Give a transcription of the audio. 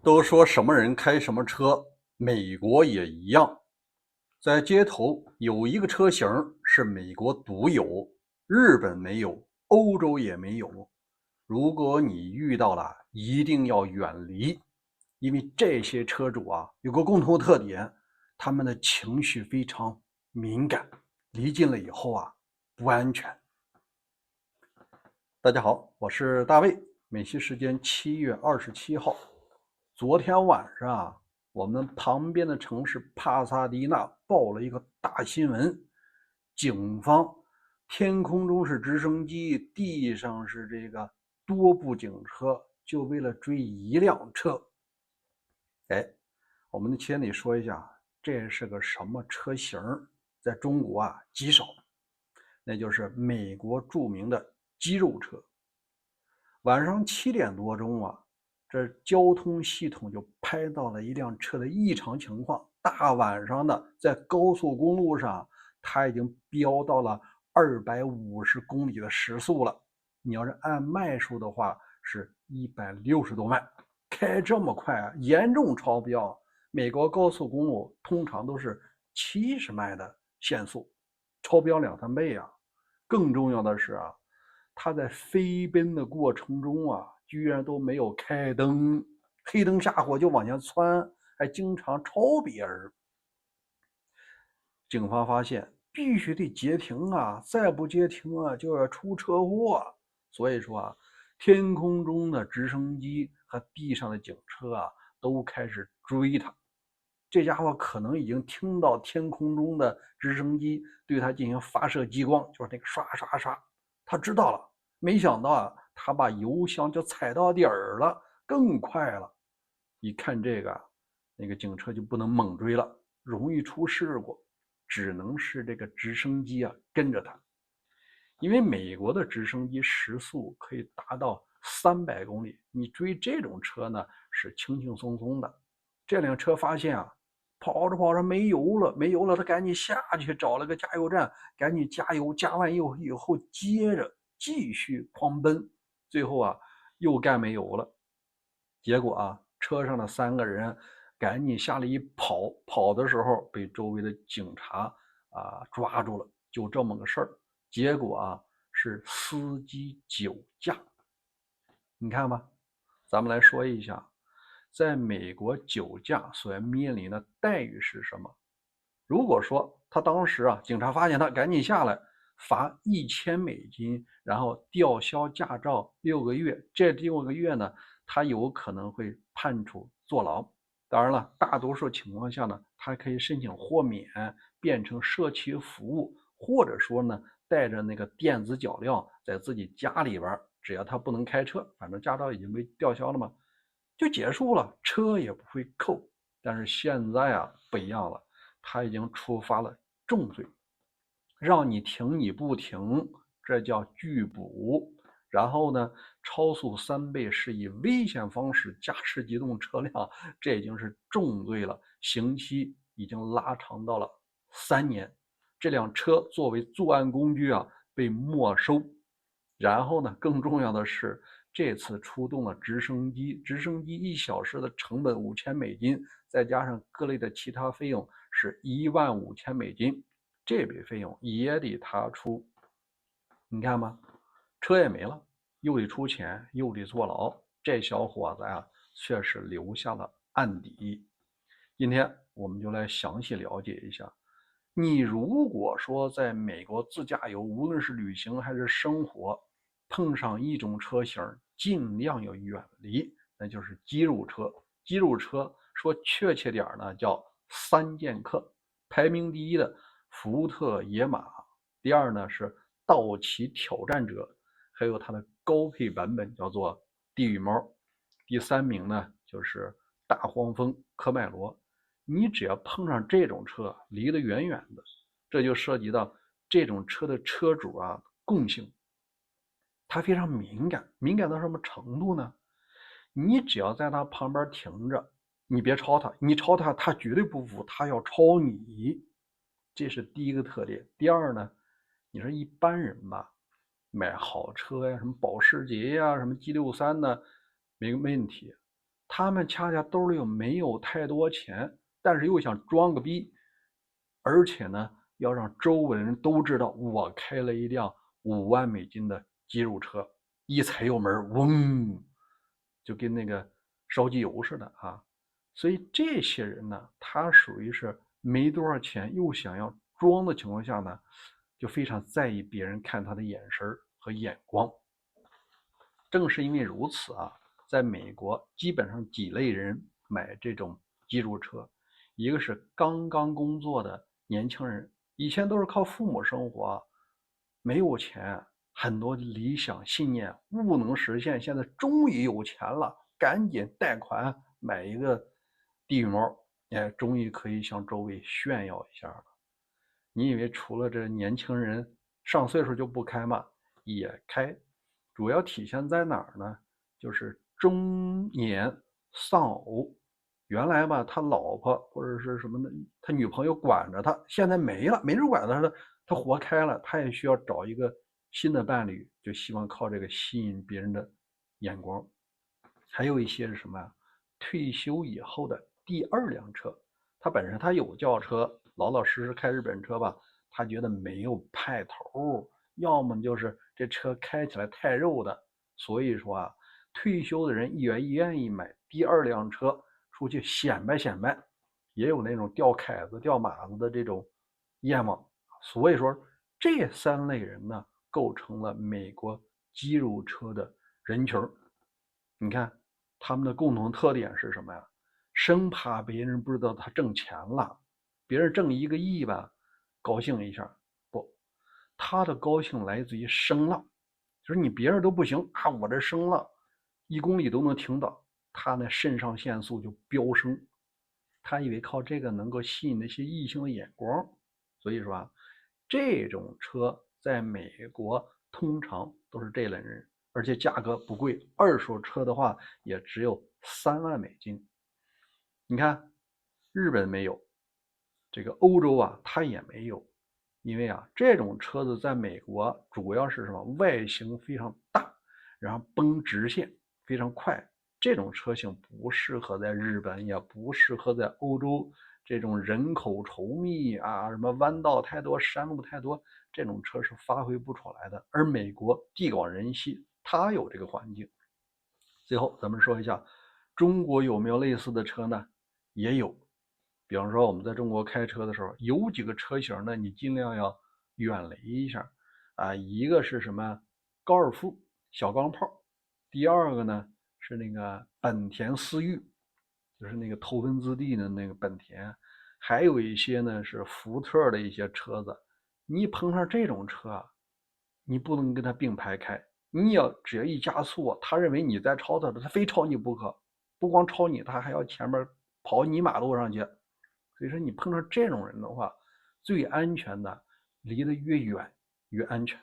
都说什么人开什么车，美国也一样。在街头有一个车型是美国独有，日本没有，欧洲也没有。如果你遇到了，一定要远离，因为这些车主有个共同特点，他们的情绪非常敏感，离近了以后不安全。大家好，我是大卫。美西时间7月27号，昨天晚上我们旁边的城市帕萨迪纳报了一个大新闻，警方天空中是直升机，地上是这个多部警车，就为了追一辆车。我们先得说一下，这是个什么车型，在中国极少，那就是美国著名的肌肉车。晚上7点多钟这交通系统就拍到了一辆车的异常情况。大晚上的，在高速公路上，它已经飙到了250公里的时速了。你要是按迈数的话，是160多迈，开这么快严重超标。美国高速公路通常都是70迈的限速，超标2、3倍更重要的是他在飞奔的过程中居然都没有开灯，黑灯瞎火就往前窜，还经常超别人。警方发现必须得截停再不截停就要出车祸。所以说天空中的直升机和地上的警车都开始追他。这家伙可能已经听到天空中的直升机对他进行发射激光，就是那个刷刷刷，他知道了。没想到他把油箱就踩到底儿了，更快了。一看这个，那个警车就不能猛追了，容易出事故，只能是这个直升机跟着他。因为美国的直升机时速可以达到300公里，你追这种车呢是轻轻松松的。这辆车发现跑着跑着没油了，没油了，他赶紧下去找了个加油站，赶紧加油，加完油以后接着继续狂奔，最后又干没油了。结果车上的3个人赶紧下来一跑，跑的时候被周围的警察抓住了，就这么个事儿。结果是司机酒驾。你看吧，咱们来说一下，在美国酒驾所面临的待遇是什么。如果说他当时警察发现他，赶紧下来罚$1000，然后吊销驾照6个月，这6个月呢，他有可能会判处坐牢。当然了，大多数情况下呢，他可以申请豁免，变成社区服务，或者说呢，带着那个电子脚镣在自己家里边，只要他不能开车，反正驾照已经被吊销了嘛，就结束了，车也不会扣。但是现在不一样了，他已经触发了重罪，让你停你不停，这叫拒捕。然后呢，超速3倍是以危险方式驾驶机动车辆，这已经是重罪了，刑期已经拉长到了3年。这辆车作为作案工具被没收。然后呢，更重要的是，这次出动了直升机，直升机1小时的成本$5000，再加上各类的其他费用是$15000，这笔费用也得他出。你看吧，车也没了，又得出钱，又得坐牢。这小伙子确实留下了案底。今天我们就来详细了解一下，你如果说在美国自驾游，无论是旅行还是生活，碰上一种车型，尽量要远离，那就是肌肉车。肌肉车说确切点呢，叫3剑客。排名第一的福特野马，第二呢是道奇挑战者，还有它的高配版本叫做地狱猫。第3名呢就是大黄蜂科迈罗。你只要碰上这种车，离得远远的，这就涉及到这种车的车主共性。他非常敏感，敏感到什么程度呢？你只要在他旁边停着，你别超他，你超他，他绝对不服，他要超你。这是第一个特点。第二呢，你说一般人吧，买好车呀，什么保时捷呀，什么 G63呢，没问题。他们恰恰兜里又没有太多钱，但是又想装个逼，而且呢，要让周围人都知道我开了一辆$50,000的肌肉车，一踩油门，嗡，就跟那个烧机油似的啊。所以这些人呢，他属于是没多少钱，又想要装的情况下呢，就非常在意别人看他的眼神和眼光。正是因为如此啊，在美国基本上几类人买这种肌肉车，一个是刚刚工作的年轻人，以前都是靠父母生活，没有钱，很多理想信念不能实现，现在终于有钱了，赶紧贷款买一个地羽毛，终于可以向周围炫耀一下了。你以为除了这年轻人上岁数就不开吗？也开，主要体现在哪儿呢？就是中年丧偶。原来吧，他老婆或者是什么的，他女朋友管着他，现在没了，没人管他了，他活开了，他也需要找一个新的伴侣，就希望靠这个吸引别人的眼光。还有一些是什么呀？退休以后的第二辆车，他本身他有轿车，老老实实开日本车吧，他觉得没有派头，要么就是这车开起来太肉的。所以说啊，退休的人愿意买第二辆车出去显摆显摆，也有那种吊凯子吊马子的这种愿望。所以说这三类人呢，构成了美国肌肉车的人群。你看他们的共同特点是什么呀？生怕别人不知道他挣钱了，别人挣1个亿吧，高兴一下。不，他的高兴来自于声浪，就是你别人都不行啊，我这声浪1公里都能听到，他那肾上腺素就飙升，他以为靠这个能够吸引那些异性的眼光。所以说啊，这种车在美国通常都是这类人，而且价格不贵，二手车的话也只有$30,000。你看日本没有，这个欧洲啊它也没有，因为啊这种车子在美国主要是什么？外形非常大，然后绷直线非常快，这种车型不适合在日本，也不适合在欧洲这种人口稠密啊，什么弯道太多，山路太多，这种车是发挥不出来的。而美国地广人稀，它有这个环境。最后咱们说一下，中国有没有类似的车呢？也有。比方说我们在中国开车的时候，有几个车型呢，你尽量要远离一下啊。一个是什么？高尔夫小钢炮。第二个呢是那个本田思域，就是那个头文字 D 的那个本田。还有一些呢是福特的一些车子。你碰上这种车啊，你不能跟他并排开，只要一加速，他认为你在超他，他非超你不可，不光超你，他还要前面跑你马路上去。所以说你碰上这种人的话，最安全的离得越远越安全。